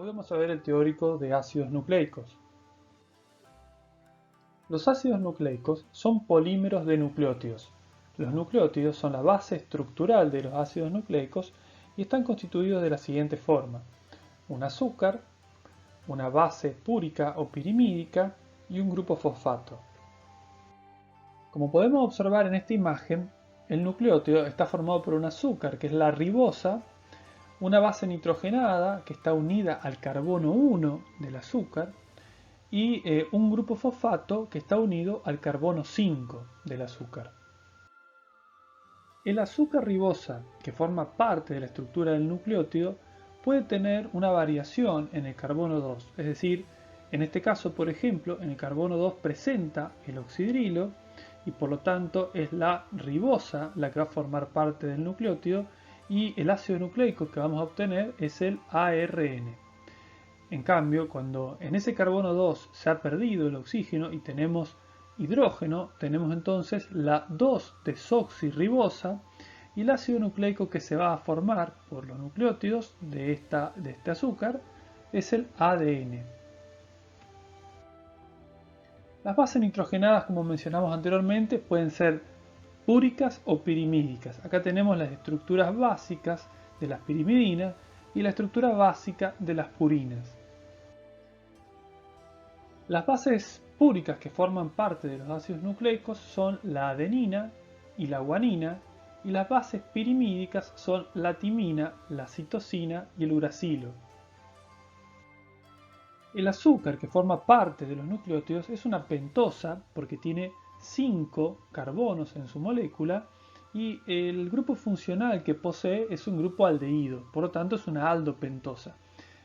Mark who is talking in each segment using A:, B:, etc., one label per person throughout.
A: Hoy vamos a ver el teórico de ácidos nucleicos. Los ácidos nucleicos son polímeros de nucleótidos. Los nucleótidos son la base estructural de los ácidos nucleicos y están constituidos de la siguiente forma: un azúcar, una base púrica o pirimídica y un grupo fosfato. Como podemos observar en esta imagen, el nucleótido está formado por un azúcar, que es la ribosa, una base nitrogenada que está unida al carbono 1 del azúcar y un grupo fosfato que está unido al carbono 5 del azúcar. El azúcar ribosa, que forma parte de la estructura del nucleótido, puede tener una variación en el carbono 2, es decir, en este caso, por ejemplo, en el carbono 2 presenta el oxidrilo y por lo tanto es la ribosa la que va a formar parte del nucleótido y el ácido nucleico que vamos a obtener es el ARN. En cambio, cuando en ese carbono 2 se ha perdido el oxígeno y tenemos hidrógeno, tenemos entonces la 2-desoxirribosa y el ácido nucleico que se va a formar por los nucleótidos de este azúcar es el ADN. Las bases nitrogenadas, como mencionamos anteriormente, pueden ser púricas o pirimídicas. Acá tenemos las estructuras básicas de las pirimidinas y la estructura básica de las purinas. Las bases púricas que forman parte de los ácidos nucleicos son la adenina y la guanina, y las bases pirimídicas son la timina, la citosina y el uracilo. El azúcar que forma parte de los nucleótidos es una pentosa porque tiene 5 carbonos en su molécula y el grupo funcional que posee es un grupo aldehído, por lo tanto es una aldopentosa.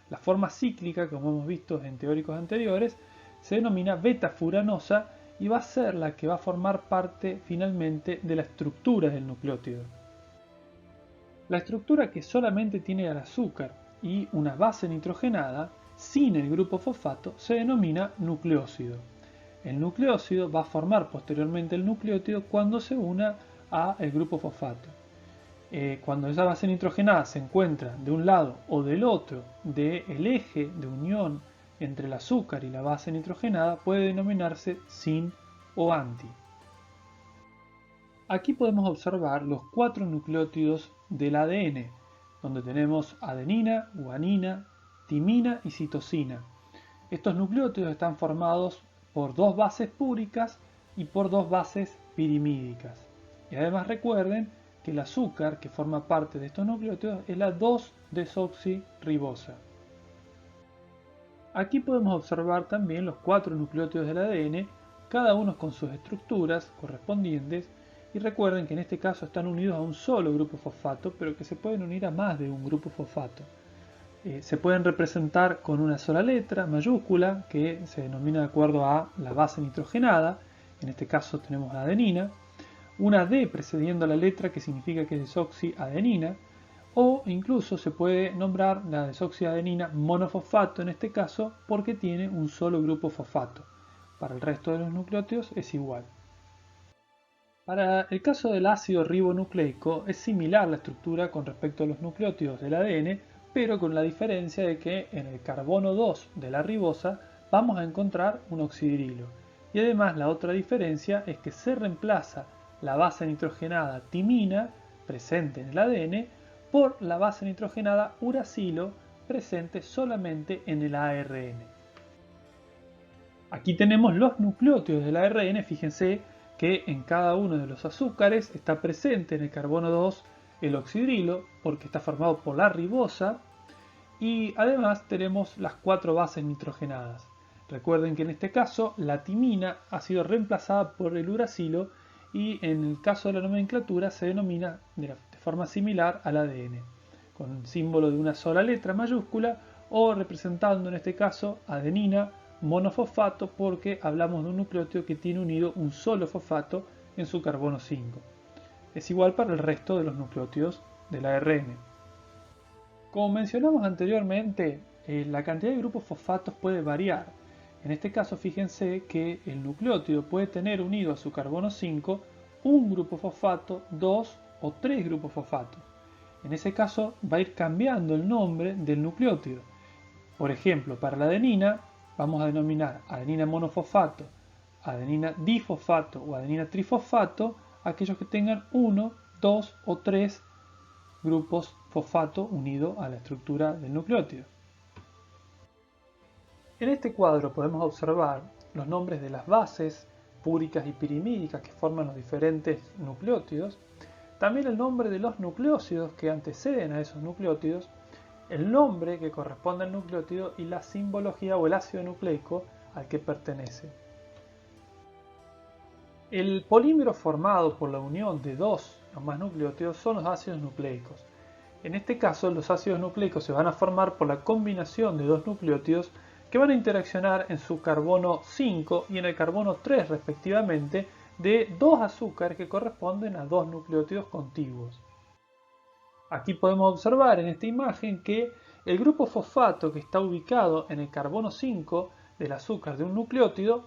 A: La forma cíclica, como hemos visto en teóricos anteriores, se denomina beta-furanosa y va a ser la que va a formar parte finalmente de la estructura del nucleótido. La estructura que solamente tiene el azúcar y una base nitrogenada, sin el grupo fosfato, se denomina nucleósido. El nucleósido va a formar posteriormente el nucleótido cuando se una al grupo fosfato. Cuando esa base nitrogenada se encuentra de un lado o del otro del eje de unión entre el azúcar y la base nitrogenada, puede denominarse sin o anti. Aquí podemos observar los 4 nucleótidos del ADN, donde tenemos adenina, guanina, timina y citosina. Estos nucleótidos están formados por 2 bases púricas y por 2 bases pirimídicas. Y además recuerden que el azúcar que forma parte de estos nucleótidos es la 2-desoxirribosa. Aquí podemos observar también los 4 nucleótidos del ADN, cada uno con sus estructuras correspondientes, y recuerden que en este caso están unidos a un solo grupo fosfato, pero que se pueden unir a más de un grupo fosfato. Se pueden representar con una sola letra, mayúscula, que se denomina de acuerdo a la base nitrogenada, en este caso tenemos la adenina, una D precediendo la letra que significa que es desoxiadenina, o incluso se puede nombrar la desoxiadenina monofosfato en este caso porque tiene un solo grupo fosfato. Para el resto de los nucleótidos es igual. Para el caso del ácido ribonucleico es similar la estructura con respecto a los nucleótidos del ADN, pero con la diferencia de que en el carbono 2 de la ribosa vamos a encontrar un oxidrilo. Y además la otra diferencia es que se reemplaza la base nitrogenada timina, presente en el ADN, por la base nitrogenada uracilo, presente solamente en el ARN. Aquí tenemos los nucleótidos del ARN, fíjense que en cada uno de los azúcares está presente en el carbono 2 el oxidrilo, porque está formado por la ribosa, y además tenemos las 4 bases nitrogenadas. Recuerden que en este caso la timina ha sido reemplazada por el uracilo y en el caso de la nomenclatura se denomina de forma similar al ADN, con símbolo de una sola letra mayúscula o representando en este caso adenina monofosfato porque hablamos de un nucleótido que tiene unido un solo fosfato en su carbono 5. Es igual para el resto de los nucleótidos del ARN. Como mencionamos anteriormente, la cantidad de grupos fosfatos puede variar. En este caso, fíjense que el nucleótido puede tener unido a su carbono 5 un grupo fosfato, 2 o 3 grupos fosfatos. En ese caso va a ir cambiando el nombre del nucleótido. Por ejemplo, para la adenina vamos a denominar adenina monofosfato, adenina difosfato o adenina trifosfato aquellos que tengan 1, 2 o 3 grupos fosfato unidos a la estructura del nucleótido. En este cuadro podemos observar los nombres de las bases púricas y pirimídicas que forman los diferentes nucleótidos, también el nombre de los nucleósidos que anteceden a esos nucleótidos, el nombre que corresponde al nucleótido y la simbología o el ácido nucleico al que pertenece. El polímero formado por la unión de dos o más nucleótidos son los ácidos nucleicos. En este caso, los ácidos nucleicos se van a formar por la combinación de dos nucleótidos que van a interaccionar en su carbono 5 y en el carbono 3 respectivamente de dos azúcares que corresponden a dos nucleótidos contiguos. Aquí podemos observar en esta imagen que el grupo fosfato que está ubicado en el carbono 5 del azúcar de un nucleótido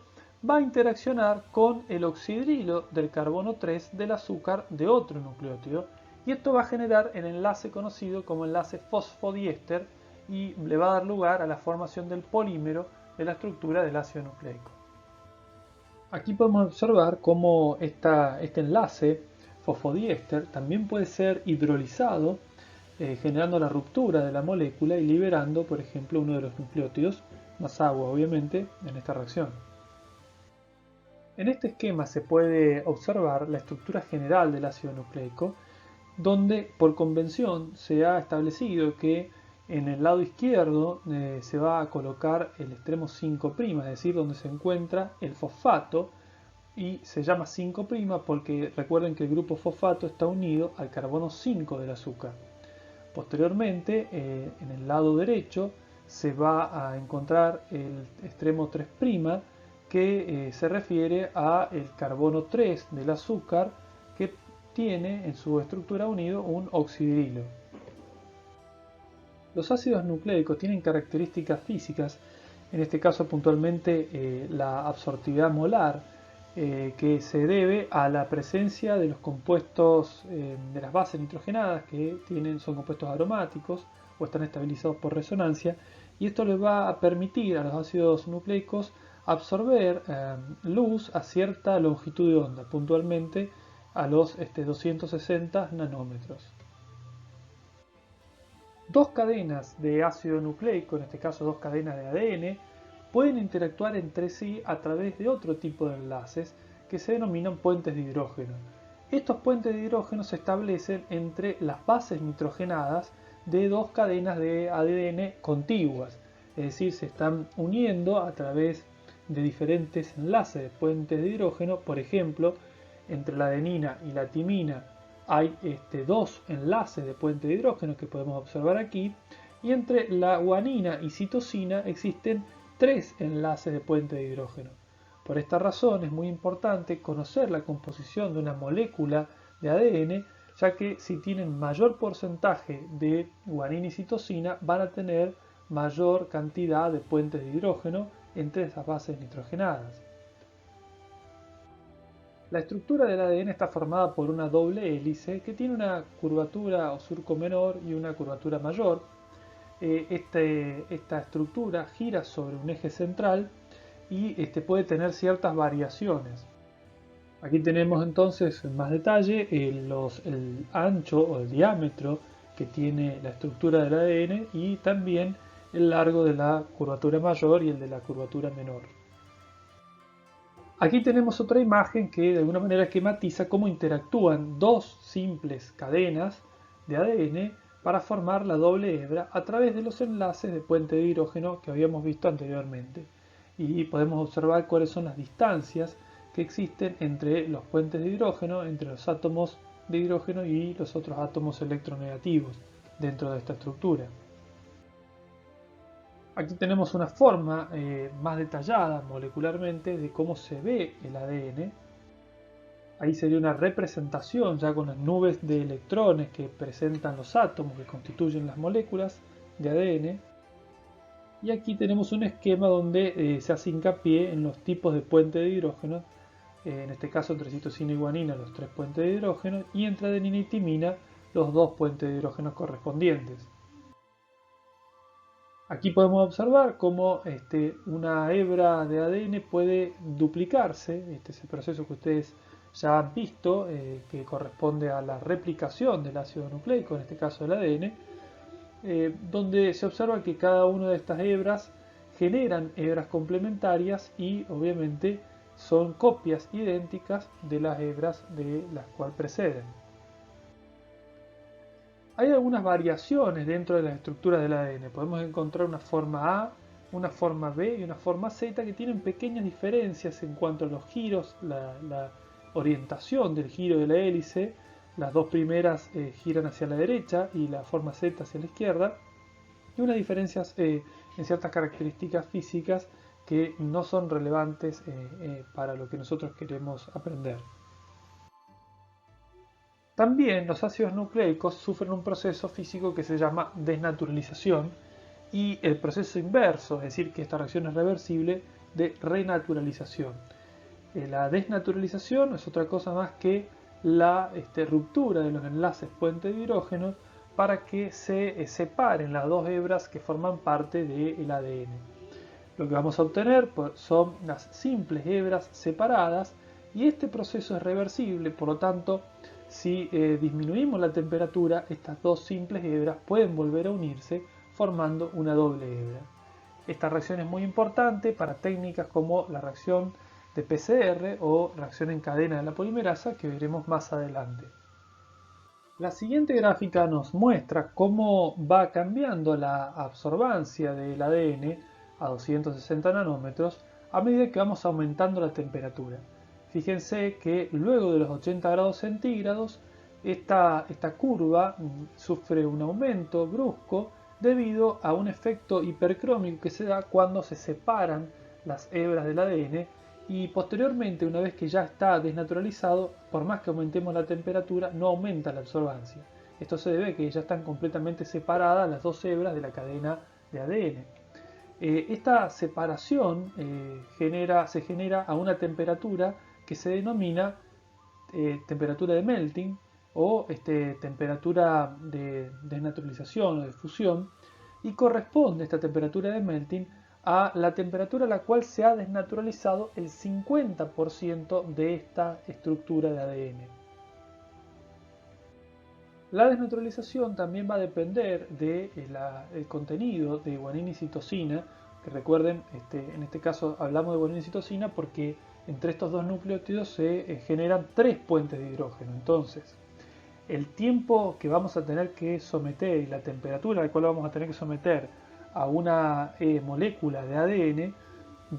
A: va a interaccionar con el oxidrilo del carbono 3 del azúcar de otro nucleótido y esto va a generar el enlace conocido como enlace fosfodiéster y le va a dar lugar a la formación del polímero de la estructura del ácido nucleico. Aquí podemos observar cómo este enlace fosfodiéster también puede ser hidrolizado, generando la ruptura de la molécula y liberando, por ejemplo, uno de los nucleótidos, más agua obviamente, en esta reacción. En este esquema se puede observar la estructura general del ácido nucleico, donde por convención se ha establecido que en el lado izquierdo se va a colocar el extremo 5', es decir, donde se encuentra el fosfato, y se llama 5' porque recuerden que el grupo fosfato está unido al carbono 5 del azúcar. Posteriormente, en el lado derecho se va a encontrar el extremo 3', que se refiere al carbono 3 del azúcar, que tiene en su estructura unido un oxidrilo. Los ácidos nucleicos tienen características físicas, en este caso puntualmente la absortividad molar, que se debe a la presencia de los compuestos de las bases nitrogenadas que son compuestos aromáticos o están estabilizados por resonancia, y esto les va a permitir a los ácidos nucleicos absorber luz a cierta longitud de onda, puntualmente a los 260 nanómetros. Dos cadenas de ácido nucleico, en este caso dos cadenas de ADN, pueden interactuar entre sí a través de otro tipo de enlaces que se denominan puentes de hidrógeno. Estos puentes de hidrógeno se establecen entre las bases nitrogenadas de dos cadenas de ADN contiguas, es decir, se están uniendo a través de diferentes enlaces de puentes de hidrógeno. Por ejemplo, entre la adenina y la timina hay dos enlaces de puente de hidrógeno que podemos observar aquí, y entre la guanina y citosina existen 3 enlaces de puente de hidrógeno. Por esta razón es muy importante conocer la composición de una molécula de ADN, ya que si tienen mayor porcentaje de guanina y citosina van a tener mayor cantidad de puentes de hidrógeno entre esas bases nitrogenadas. La estructura del ADN está formada por una doble hélice que tiene una curvatura o surco menor y una curvatura mayor. Esta estructura gira sobre un eje central y puede tener ciertas variaciones. Aquí tenemos entonces en más detalle el ancho o el diámetro que tiene la estructura del ADN y también el largo de la curvatura mayor y el de la curvatura menor. Aquí tenemos otra imagen que de alguna manera esquematiza cómo interactúan dos simples cadenas de ADN para formar la doble hebra a través de los enlaces de puente de hidrógeno que habíamos visto anteriormente. Y podemos observar cuáles son las distancias que existen entre los puentes de hidrógeno, entre los átomos de hidrógeno y los otros átomos electronegativos dentro de esta estructura. Aquí tenemos una forma más detallada molecularmente de cómo se ve el ADN. Ahí sería una representación ya con las nubes de electrones que presentan los átomos que constituyen las moléculas de ADN. Y aquí tenemos un esquema donde se hace hincapié en los tipos de puentes de hidrógeno, en este caso entre citosina y guanina los 3 puentes de hidrógeno y entre adenina y timina los 2 puentes de hidrógeno correspondientes. Aquí podemos observar cómo una hebra de ADN puede duplicarse, este es el proceso que ustedes ya han visto, que corresponde a la replicación del ácido nucleico, en este caso del ADN, donde se observa que cada una de estas hebras generan hebras complementarias y obviamente son copias idénticas de las hebras de las cuales preceden. Hay algunas variaciones dentro de las estructuras del ADN. Podemos encontrar una forma A, una forma B y una forma Z que tienen pequeñas diferencias en cuanto a los giros, la orientación del giro de la hélice. Las dos primeras giran hacia la derecha y la forma Z hacia la izquierda. Y unas diferencias en ciertas características físicas que no son relevantes para lo que nosotros queremos aprender. También los ácidos nucleicos sufren un proceso físico que se llama desnaturalización y el proceso inverso, es decir, que esta reacción es reversible, de renaturalización. La desnaturalización es otra cosa más que la ruptura de los enlaces puente de hidrógeno para que se separen las dos hebras que forman parte del ADN. Lo que vamos a obtener son las simples hebras separadas y este proceso es reversible, por lo tanto, si disminuimos la temperatura, estas dos simples hebras pueden volver a unirse formando una doble hebra. Esta reacción es muy importante para técnicas como la reacción de PCR o reacción en cadena de la polimerasa que veremos más adelante. La siguiente gráfica nos muestra cómo va cambiando la absorbancia del ADN a 260 nanómetros a medida que vamos aumentando la temperatura. Fíjense que luego de los 80 grados centígrados esta curva sufre un aumento brusco debido a un efecto hipercrómico que se da cuando se separan las hebras del ADN y posteriormente, una vez que ya está desnaturalizado, por más que aumentemos la temperatura, no aumenta la absorbancia. Esto se debe a que ya están completamente separadas las dos hebras de la cadena de ADN. Esta separación se genera a una temperatura que se denomina temperatura de melting o temperatura de desnaturalización o de fusión, y corresponde esta temperatura de melting a la temperatura a la cual se ha desnaturalizado el 50% de esta estructura de ADN. La desnaturalización también va a depender del contenido de guanina y citosina, que recuerden, en este caso hablamos de guanina y citosina porque entre estos dos nucleótidos se generan 3 puentes de hidrógeno. Entonces, el tiempo que vamos a tener que someter y la temperatura a la cual vamos a tener que someter a una molécula de ADN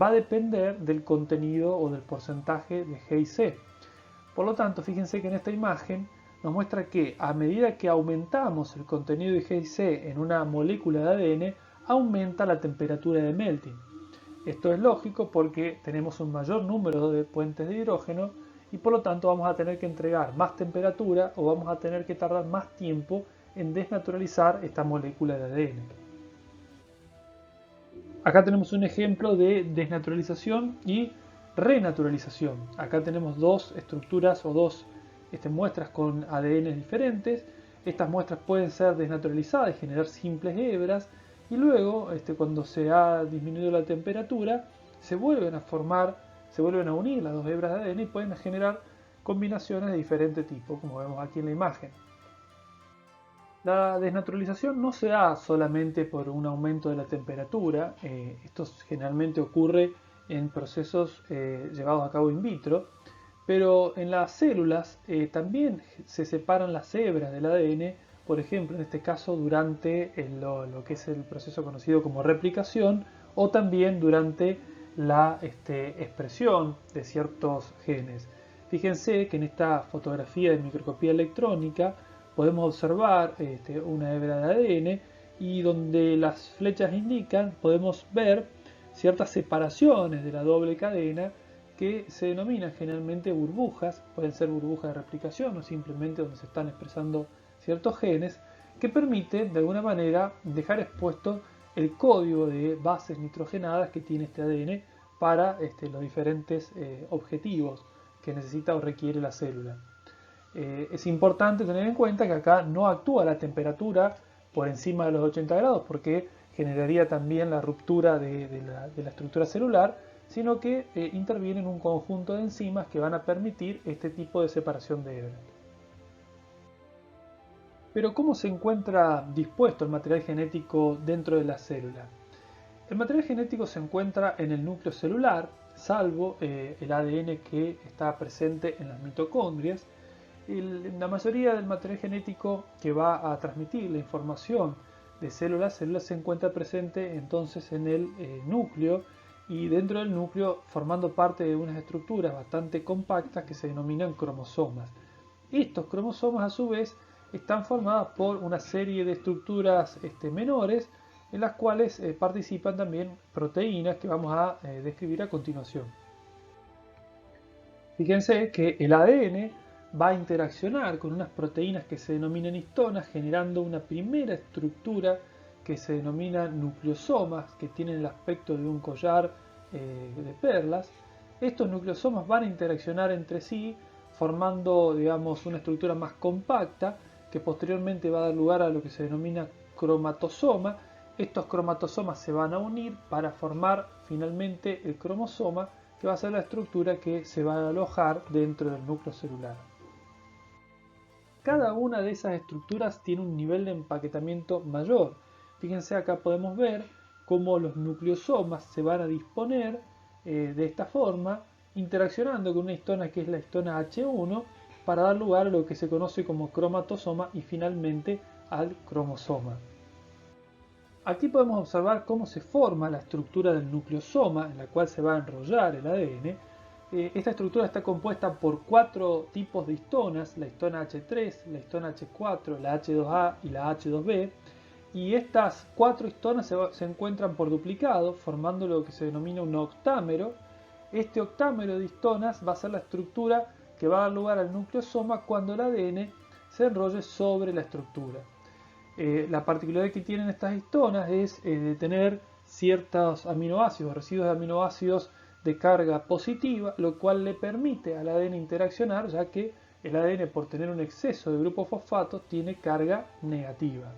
A: va a depender del contenido o del porcentaje de G y C. Por lo tanto, fíjense que en esta imagen nos muestra que a medida que aumentamos el contenido de G y C en una molécula de ADN, aumenta la temperatura de melting. Esto es lógico porque tenemos un mayor número de puentes de hidrógeno y por lo tanto vamos a tener que entregar más temperatura o vamos a tener que tardar más tiempo en desnaturalizar esta molécula de ADN. Acá tenemos un ejemplo de desnaturalización y renaturalización. Acá tenemos dos estructuras o dos muestras con ADN diferentes. Estas muestras pueden ser desnaturalizadas y generar simples hebras y luego, cuando se ha disminuido la temperatura, se vuelven a formar, se vuelven a unir las dos hebras de ADN y pueden generar combinaciones de diferente tipo, como vemos aquí en la imagen. La desnaturalización no se da solamente por un aumento de la temperatura, esto generalmente ocurre en procesos llevados a cabo in vitro, pero en las células también se separan las hebras del ADN, por ejemplo, en este caso durante lo que es el proceso conocido como replicación o también durante la expresión de ciertos genes. Fíjense que en esta fotografía de microscopía electrónica podemos observar una hebra de ADN y donde las flechas indican podemos ver ciertas separaciones de la doble cadena que se denominan generalmente burbujas, pueden ser burbujas de replicación o simplemente donde se están expresando ciertos genes que permiten de alguna manera dejar expuesto el código de bases nitrogenadas que tiene este ADN para los diferentes objetivos que necesita o requiere la célula. Es importante tener en cuenta que acá no actúa la temperatura por encima de los 80 grados porque generaría también la ruptura de la estructura celular, sino que intervienen un conjunto de enzimas que van a permitir este tipo de separación de hebra. Pero ¿cómo se encuentra dispuesto el material genético dentro de la célula? El material genético se encuentra en el núcleo celular, salvo el ADN que está presente en las mitocondrias. La mayoría del material genético que va a transmitir la información de célula a célula se encuentra presente entonces en el núcleo, y dentro del núcleo formando parte de unas estructuras bastante compactas que se denominan cromosomas. Estos cromosomas a su vez están formadas por una serie de estructuras menores, en las cuales participan también proteínas que vamos a describir a continuación. Fíjense que el ADN va a interaccionar con unas proteínas que se denominan histonas, generando una primera estructura que se denomina nucleosomas, que tienen el aspecto de un collar de perlas. Estos nucleosomas van a interaccionar entre sí, formando, digamos, una estructura más compacta, que posteriormente va a dar lugar a lo que se denomina cromatosoma. Estos cromatosomas se van a unir para formar finalmente el cromosoma, que va a ser la estructura que se va a alojar dentro del núcleo celular. Cada una de esas estructuras tiene un nivel de empaquetamiento mayor. Fíjense, acá podemos ver cómo los nucleosomas se van a disponer de esta forma, interaccionando con una histona que es la histona H1, para dar lugar a lo que se conoce como cromatosoma y finalmente al cromosoma. Aquí podemos observar cómo se forma la estructura del nucleosoma, en la cual se va a enrollar el ADN. Esta estructura está compuesta por 4 tipos de histonas: la histona H3, la histona H4, la H2A y la H2B. Y estas 4 histonas se encuentran por duplicado, formando lo que se denomina un octámero. Este octámero de histonas va a ser la estructura que va a dar lugar al nucleosoma cuando el ADN se enrolle sobre la estructura. La particularidad que tienen estas histonas es de tener ciertos aminoácidos, residuos de aminoácidos de carga positiva, lo cual le permite al ADN interaccionar, ya que el ADN, por tener un exceso de grupo fosfato, tiene carga negativa.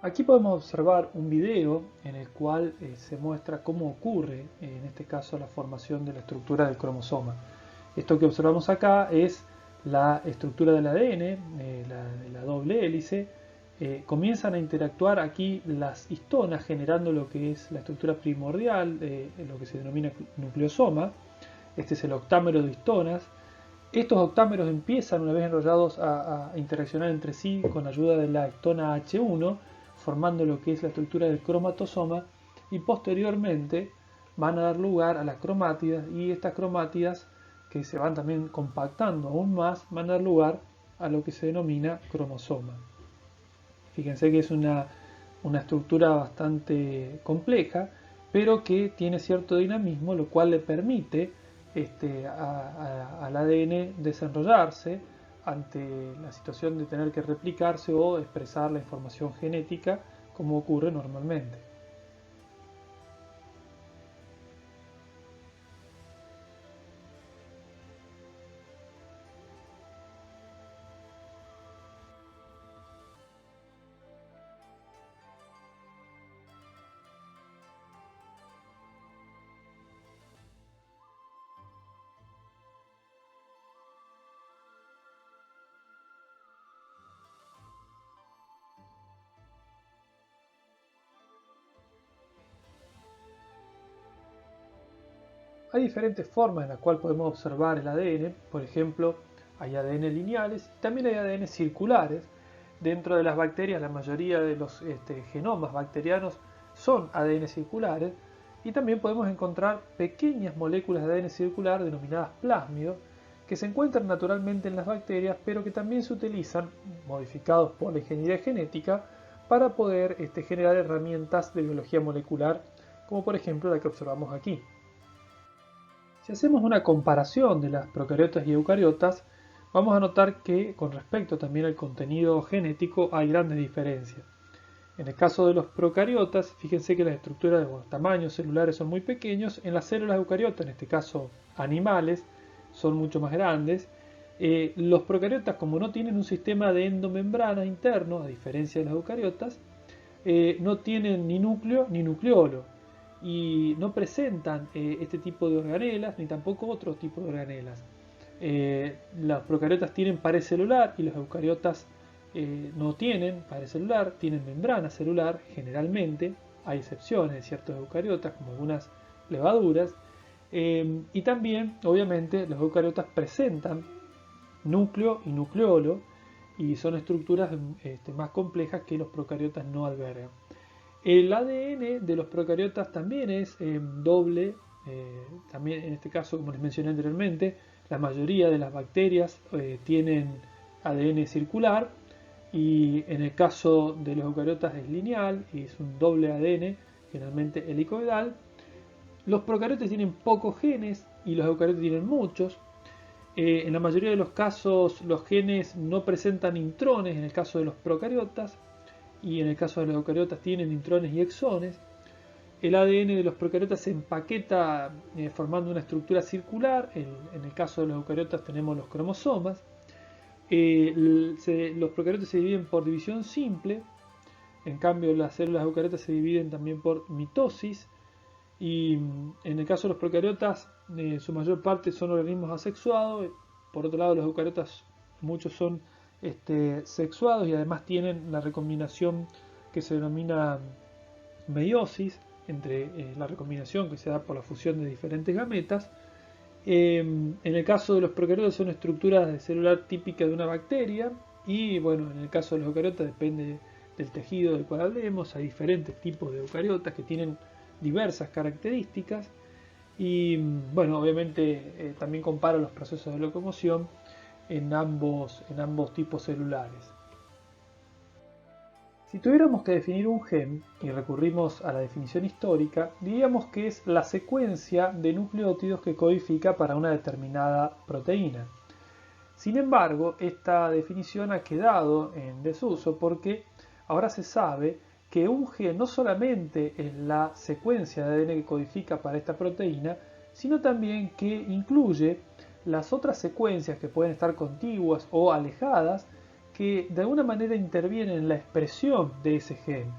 A: Aquí podemos observar un video en el cual se muestra cómo ocurre, en este caso, la formación de la estructura del cromosoma. Esto que observamos acá es la estructura del ADN, la doble hélice. Comienzan a interactuar aquí las histonas, generando lo que es la estructura primordial, lo que se denomina nucleosoma. Este es el octámero de histonas. Estos octámeros empiezan, una vez enrollados, a interaccionar entre sí con ayuda de la histona H1, formando lo que es la estructura del cromatosoma, y posteriormente van a dar lugar a las cromátidas, y estas cromátidas, que se van también compactando aún más, van a dar lugar a lo que se denomina cromosoma. Fíjense que es una estructura bastante compleja, pero que tiene cierto dinamismo, lo cual le permite al ADN desenrollarse ante la situación de tener que replicarse o expresar la información genética como ocurre normalmente. Hay diferentes formas en las cuales podemos observar el ADN. Por ejemplo, hay ADN lineales y también hay ADN circulares. Dentro de las bacterias, la mayoría de los genomas bacterianos son ADN circulares, y también podemos encontrar pequeñas moléculas de ADN circular denominadas plásmidos, que se encuentran naturalmente en las bacterias, pero que también se utilizan, modificados por la ingeniería genética, para poder generar herramientas de biología molecular, como por ejemplo la que observamos aquí. Si hacemos una comparación de las procariotas y eucariotas, vamos a notar que con respecto también al contenido genético hay grandes diferencias. En el caso de los procariotas, fíjense que las estructuras de tamaños celulares son muy pequeños. En las células eucariotas, en este caso animales, son mucho más grandes. Los procariotas, como no tienen un sistema de endomembrana interno, a diferencia de las eucariotas, no tienen ni núcleo ni nucleolo y no presentan este tipo de organelas ni tampoco otro tipo de organelas. Las procariotas tienen pared celular y los eucariotas no tienen pared celular, tienen membrana celular generalmente, hay excepciones de ciertos eucariotas como algunas levaduras, y también obviamente los eucariotas presentan núcleo y nucleolo y son estructuras más complejas que los procariotas no albergan. El ADN de los procariotas también es doble, también en este caso, como les mencioné anteriormente, la mayoría de las bacterias tienen ADN circular y en el caso de los eucariotas es lineal y es un doble ADN, generalmente helicoidal. Los procariotas tienen pocos genes y los eucariotas tienen muchos. En la mayoría de los casos los genes no presentan intrones en el caso de los procariotas y en el caso de los eucariotas tienen intrones y exones. El ADN de los procariotas se empaqueta formando una estructura circular. En el caso de los eucariotas tenemos los cromosomas. Los procariotas se dividen por división simple. En cambio las células eucariotas se dividen también por mitosis. Y en el caso de los procariotas su mayor parte son organismos asexuados. Por otro lado los eucariotas muchos son sexuados y además tienen la recombinación que se denomina meiosis, entre la recombinación que se da por la fusión de diferentes gametas. En el caso de los procariotas son estructuras de celular típicas de una bacteria y bueno, en el caso de los eucariotas depende del tejido del cual hablemos, hay diferentes tipos de eucariotas que tienen diversas características y bueno, obviamente también comparo los procesos de locomoción en ambos tipos celulares. Si tuviéramos que definir un gen, y recurrimos a la definición histórica, diríamos que es la secuencia de nucleótidos que codifica para una determinada proteína. Sin embargo, esta definición ha quedado en desuso porque ahora se sabe que un gen no solamente es la secuencia de ADN que codifica para esta proteína, sino también que incluye las otras secuencias que pueden estar contiguas o alejadas que de alguna manera intervienen en la expresión de ese gen.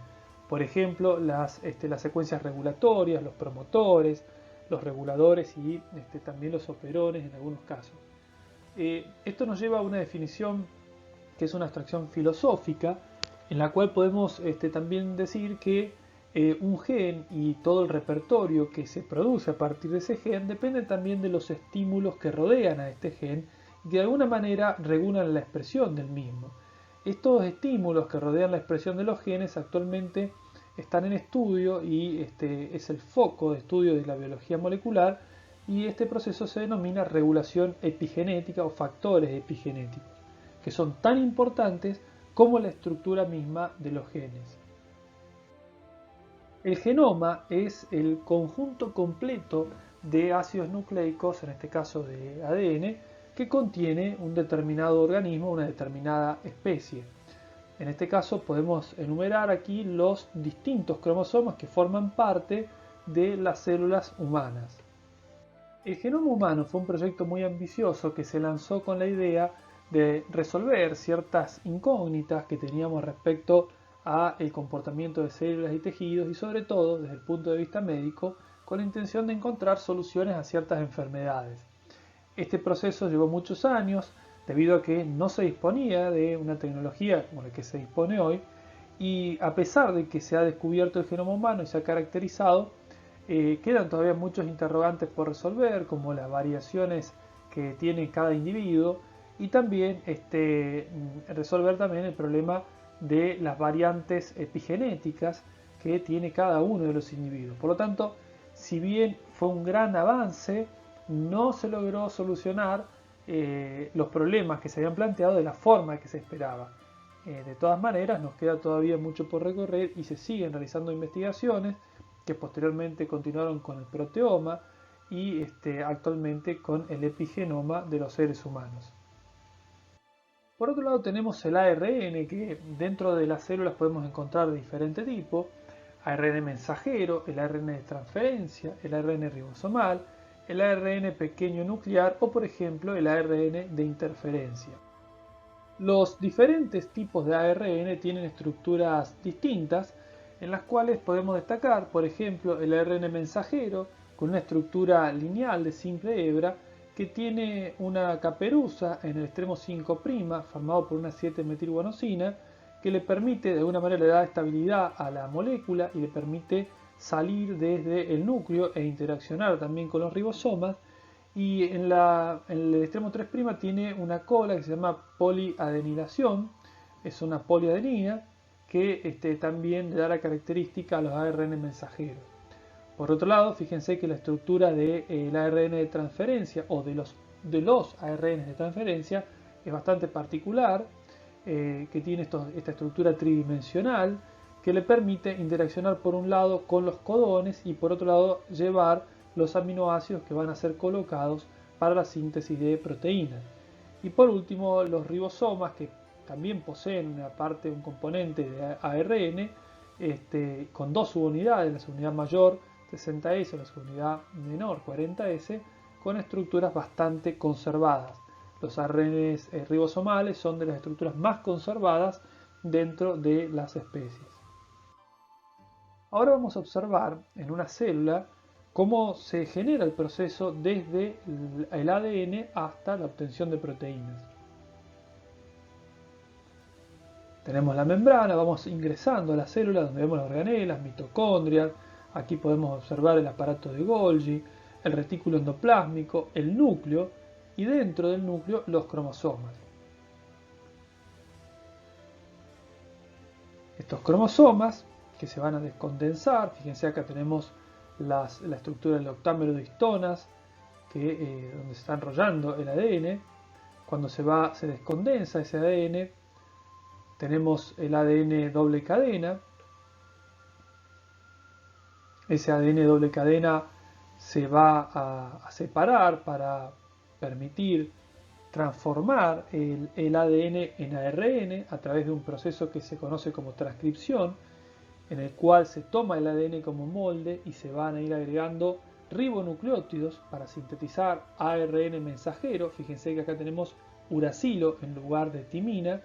A: Por ejemplo, las secuencias regulatorias, los promotores, los reguladores y también los operones en algunos casos. Esto nos lleva a una definición que es una abstracción filosófica, en la cual podemos también decir que un gen y todo el repertorio que se produce a partir de ese gen depende también de los estímulos que rodean a este gen y que de alguna manera regulan la expresión del mismo. Estos estímulos que rodean la expresión de los genes actualmente están en estudio y es el foco de estudio de la biología molecular y este proceso se denomina regulación epigenética o factores epigenéticos, que son tan importantes como la estructura misma de los genes. El genoma es el conjunto completo de ácidos nucleicos, en este caso de ADN, que contiene un determinado organismo, una determinada especie. En este caso podemos enumerar aquí los distintos cromosomas que forman parte de las células humanas. El genoma humano fue un proyecto muy ambicioso que se lanzó con la idea de resolver ciertas incógnitas que teníamos respecto al comportamiento de células y tejidos y sobre todo desde el punto de vista médico con la intención de encontrar soluciones a ciertas enfermedades. Este proceso llevó muchos años debido a que no se disponía de una tecnología como la que se dispone hoy y a pesar de que se ha descubierto el genoma humano y se ha caracterizado, quedan todavía muchos interrogantes por resolver como las variaciones que tiene cada individuo y también resolver también el problema de las variantes epigenéticas que tiene cada uno de los individuos. Por lo tanto, si bien fue un gran avance, no se logró solucionar los problemas que se habían planteado de la forma que se esperaba. De todas maneras, nos queda todavía mucho por recorrer y se siguen realizando investigaciones que posteriormente continuaron con el proteoma y actualmente con el epigenoma de los seres humanos. Por otro lado tenemos el ARN, que dentro de las células podemos encontrar de diferente tipo: ARN mensajero, el ARN de transferencia, el ARN ribosomal, el ARN pequeño nuclear o por ejemplo el ARN de interferencia. Los diferentes tipos de ARN tienen estructuras distintas en las cuales podemos destacar, por ejemplo, el ARN mensajero con una estructura lineal de simple hebra que tiene una caperuza en el extremo 5' formado por una 7-metilguanosina que le permite, de alguna manera le da estabilidad a la molécula y le permite salir desde el núcleo e interaccionar también con los ribosomas. Y en el extremo 3' tiene una cola que se llama poliadenilación, es una poliadenina que también le da la característica a los ARN mensajeros. Por otro lado, fíjense que la estructura del ARN de transferencia o de los ARN de transferencia es bastante particular, que tiene esta estructura tridimensional que le permite interaccionar por un lado con los codones y por otro lado llevar los aminoácidos que van a ser colocados para la síntesis de proteínas. Y por último, los ribosomas, que también poseen un componente de ARN, con dos subunidades, la subunidad mayor 60S o la subunidad menor 40S, con estructuras bastante conservadas. Los ARN ribosomales son de las estructuras más conservadas dentro de las especies. Ahora vamos a observar en una célula cómo se genera el proceso desde el ADN hasta la obtención de proteínas. Tenemos la membrana, vamos ingresando a la célula donde vemos las organelas, mitocondrias, aquí podemos observar el aparato de Golgi, el retículo endoplásmico, el núcleo y dentro del núcleo los cromosomas. Estos cromosomas que se van a descondensar, fíjense acá tenemos la estructura del octámero de histonas donde se está enrollando el ADN. Cuando se descondensa ese ADN, tenemos el ADN doble cadena. Ese ADN doble cadena se va a separar para permitir transformar el ADN en ARN a través de un proceso que se conoce como transcripción, en el cual se toma el ADN como molde y se van a ir agregando ribonucleótidos para sintetizar ARN mensajero. Fíjense que acá tenemos uracilo en lugar de timina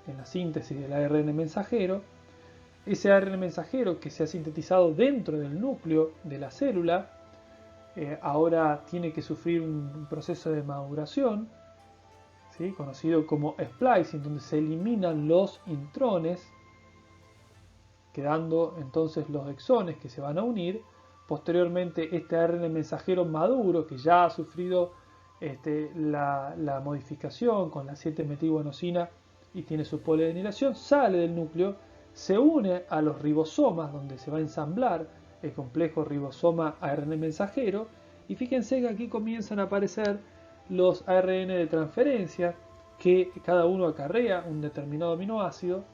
A: en la síntesis del ARN mensajero. Ese ARN mensajero que se ha sintetizado dentro del núcleo de la célula ahora tiene que sufrir un proceso de maduración, ¿sí?, conocido como splicing, donde se eliminan los intrones, quedando entonces los exones que se van a unir. Posteriormente este ARN mensajero maduro, que ya ha sufrido la modificación con la 7-metilguanosina y tiene su poliadenilación, sale del núcleo, se une a los ribosomas donde se va a ensamblar el complejo ribosoma ARN mensajero, y fíjense que aquí comienzan a aparecer los ARN de transferencia, que cada uno acarrea un determinado aminoácido,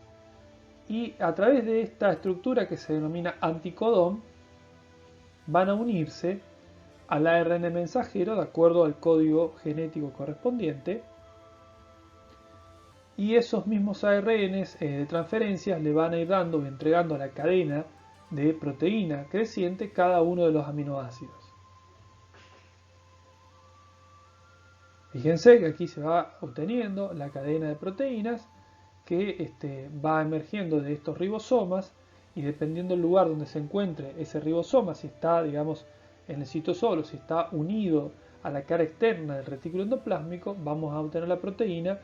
A: y a través de esta estructura que se denomina anticodón van a unirse al ARN mensajero de acuerdo al código genético correspondiente, y esos mismos ARNs de transferencias le van a ir dando y entregando a la cadena de proteína creciente cada uno de los aminoácidos. Fíjense que aquí se va obteniendo la cadena de proteínas que va emergiendo de estos ribosomas, y dependiendo del lugar donde se encuentre ese ribosoma, si está, digamos, en el citosol, si está unido a la cara externa del retículo endoplásmico, vamos a obtener la proteína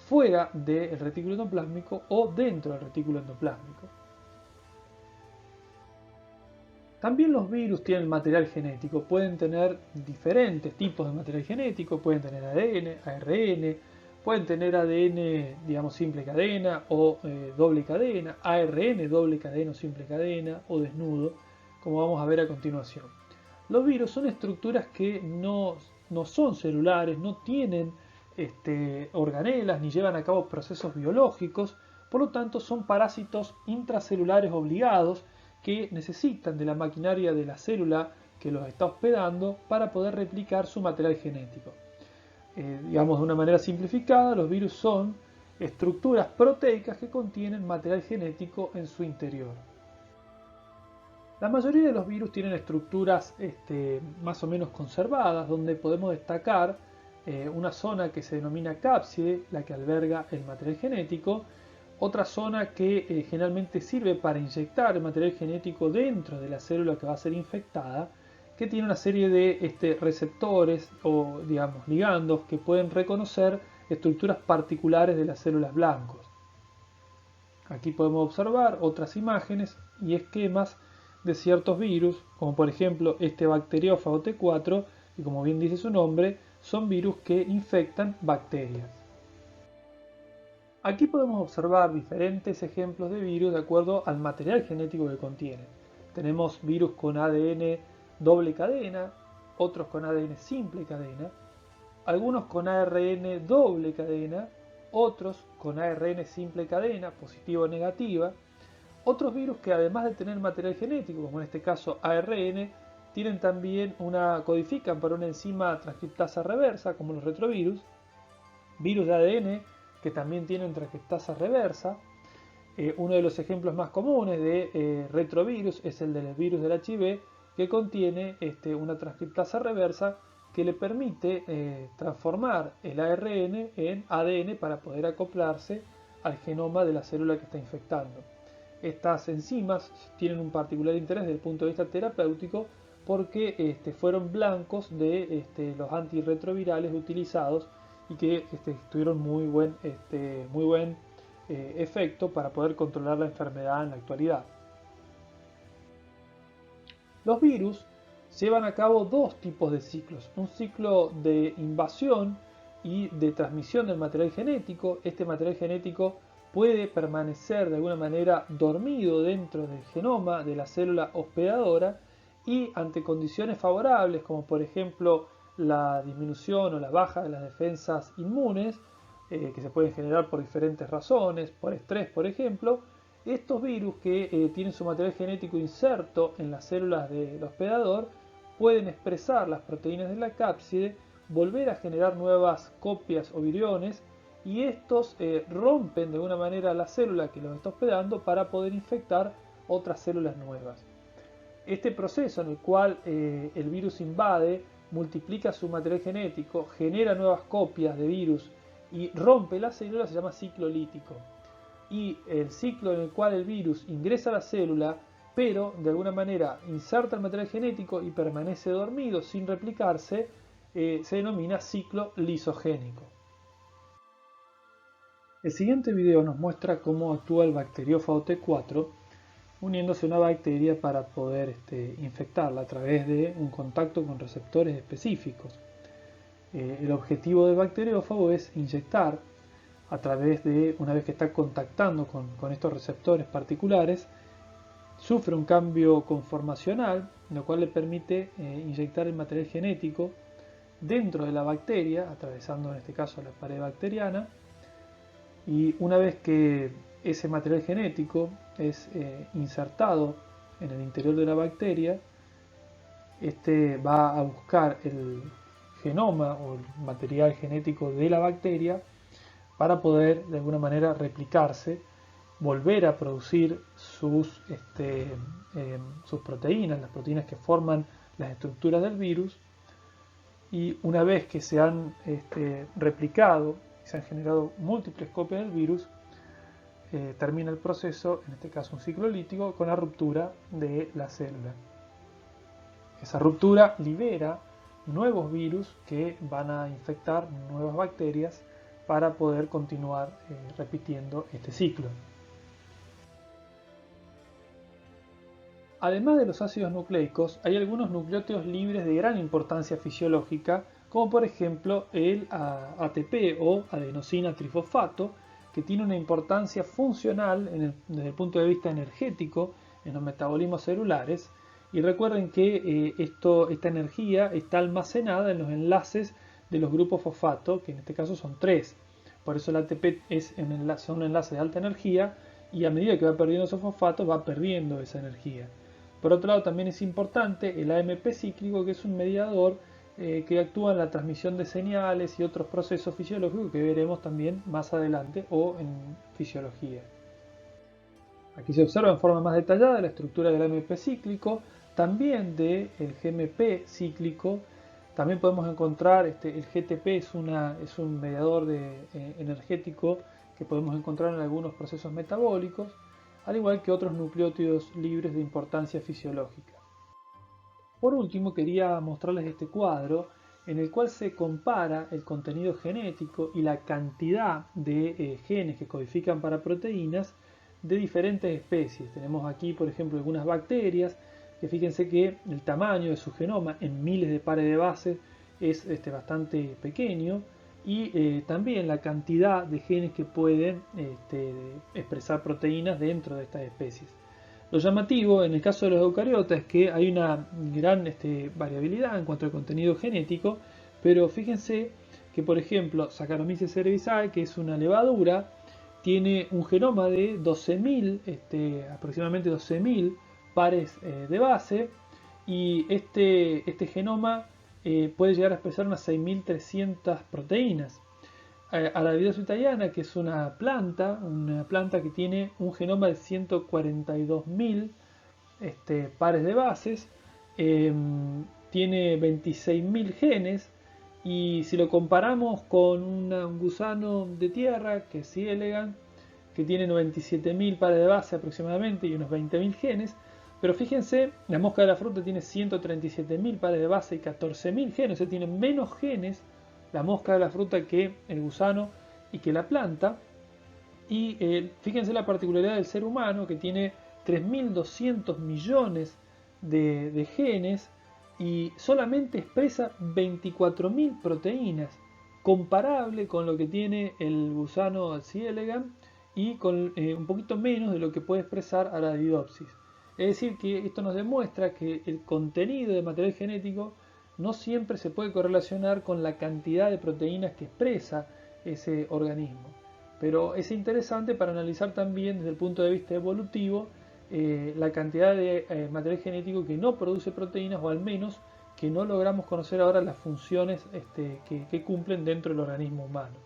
A: fuera del retículo endoplásmico o dentro del retículo endoplásmico. También los virus tienen material genético, pueden tener diferentes tipos de material genético, pueden tener ADN, ARN, pueden tener ADN, digamos, simple cadena o doble cadena, ARN, doble cadena o simple cadena o desnudo, como vamos a ver a continuación. Los virus son estructuras que no son celulares, no tienen organelas ni llevan a cabo procesos biológicos, por lo tanto son parásitos intracelulares obligados que necesitan de la maquinaria de la célula que los está hospedando para poder replicar su material genético. Digamos de una manera simplificada, los virus son estructuras proteicas que contienen material genético en su interior. La mayoría de los virus tienen estructuras más o menos conservadas, donde podemos destacar una zona que se denomina cápside, la que alberga el material genético, Otra zona que generalmente sirve para inyectar el material genético dentro de la célula que va a ser infectada, que tiene una serie de receptores o digamos ligandos que pueden reconocer estructuras particulares de las células blancos. Aquí podemos observar otras imágenes y esquemas de ciertos virus, como por ejemplo este bacteriófago T4, y como bien dice su nombre, son virus que infectan bacterias. Aquí podemos observar diferentes ejemplos de virus de acuerdo al material genético que contienen. Tenemos virus con ADN doble cadena, otros con ADN simple cadena, algunos con ARN doble cadena, otros con ARN simple cadena, positiva o negativa, otros virus que además de tener material genético, como en este caso ARN, tienen también codifican para una enzima transcriptasa reversa, como los retrovirus, virus de ADN que también tienen transcriptasa reversa. Uno de los ejemplos más comunes de retrovirus es el del virus del HIV, que contiene una transcriptasa reversa que le permite transformar el ARN en ADN para poder acoplarse al genoma de la célula que está infectando. Estas enzimas tienen un particular interés desde el punto de vista terapéutico porque fueron blancos de los antirretrovirales utilizados y que tuvieron muy buen efecto para poder controlar la enfermedad en la actualidad. Los virus llevan a cabo dos tipos de ciclos, un ciclo de invasión y de transmisión del material genético. Este material genético puede permanecer de alguna manera dormido dentro del genoma de la célula hospedadora y ante condiciones favorables como por ejemplo la disminución o la baja de las defensas inmunes que se pueden generar por diferentes razones, por estrés por ejemplo, estos virus que tienen su material genético inserto en las células del hospedador pueden expresar las proteínas de la cápside, volver a generar nuevas copias o viriones y estos rompen de alguna manera la célula que los está hospedando para poder infectar otras células nuevas. Este proceso en el cual el virus invade, multiplica su material genético, genera nuevas copias de virus y rompe la célula se llama ciclo lítico. Y el ciclo en el cual el virus ingresa a la célula, pero de alguna manera inserta el material genético y permanece dormido sin replicarse, se denomina ciclo lisogénico. El siguiente video nos muestra cómo actúa el bacteriófago T4 uniéndose a una bacteria para poder infectarla a través de un contacto con receptores específicos. El objetivo del bacteriófago es inyectar a través de, una vez que está contactando con estos receptores particulares, sufre un cambio conformacional, lo cual le permite inyectar el material genético dentro de la bacteria, atravesando en este caso la pared bacteriana, y una vez que ese material genético es insertado en el interior de la bacteria, este va a buscar el genoma o el material genético de la bacteria para poder de alguna manera replicarse, volver a producir sus proteínas, las proteínas que forman las estructuras del virus, y una vez que se han replicado, se han generado múltiples copias del virus, termina el proceso, en este caso un ciclo lítico, con la ruptura de la célula. Esa ruptura libera nuevos virus que van a infectar nuevas bacterias para poder continuar repitiendo este ciclo. Además de los ácidos nucleicos, hay algunos nucleótidos libres de gran importancia fisiológica, como por ejemplo el ATP o adenosina trifosfato, que tiene una importancia funcional desde el punto de vista energético en los metabolismos celulares. Y recuerden que esta energía está almacenada en los enlaces de los grupos fosfato, que en este caso son 3. Por eso el ATP son un enlace de alta energía y a medida que va perdiendo esos fosfatos va perdiendo esa energía. Por otro lado también es importante el AMP cíclico, que es un mediador que actúa en la transmisión de señales y otros procesos fisiológicos que veremos también más adelante o en fisiología. Aquí se observa en forma más detallada la estructura del AMP cíclico, también del GMP cíclico. También podemos encontrar el GTP es un mediador energético que podemos encontrar en algunos procesos metabólicos, al igual que otros nucleótidos libres de importancia fisiológica. Por último, quería mostrarles este cuadro en el cual se compara el contenido genético y la cantidad de genes que codifican para proteínas de diferentes especies. Tenemos aquí, por ejemplo, algunas bacterias, que fíjense que el tamaño de su genoma en miles de pares de bases es bastante pequeño, y también la cantidad de genes que pueden expresar proteínas dentro de estas especies. Lo llamativo en el caso de los eucariotas es que hay una gran variabilidad en cuanto al contenido genético, pero fíjense que, por ejemplo, Saccharomyces cerevisiae, que es una levadura, tiene un genoma de 12.000, aproximadamente 12.000 pares de base, y este genoma puede llegar a expresar unas 6.300 proteínas. Arabidopsis italiana, que es una planta que tiene un genoma de 142.000 pares de bases, tiene 26.000 genes, y si lo comparamos con un gusano de tierra, que es C. elegans, que tiene 97.000 pares de base aproximadamente y unos 20.000 genes, pero fíjense, la mosca de la fruta tiene 137.000 pares de base y 14.000 genes, o sea, tiene menos genes la mosca de la fruta que el gusano y que la planta. Y fíjense la particularidad del ser humano, que tiene 3.200 millones de genes y solamente expresa 24.000 proteínas, comparable con lo que tiene el gusano C. elegans y con un poquito menos de lo que puede expresar Arabidopsis. Es decir, que esto nos demuestra que el contenido de material genético no siempre se puede correlacionar con la cantidad de proteínas que expresa ese organismo. Pero es interesante para analizar también desde el punto de vista evolutivo la cantidad de material genético que no produce proteínas, o al menos que no logramos conocer ahora las funciones que cumplen dentro del organismo humano.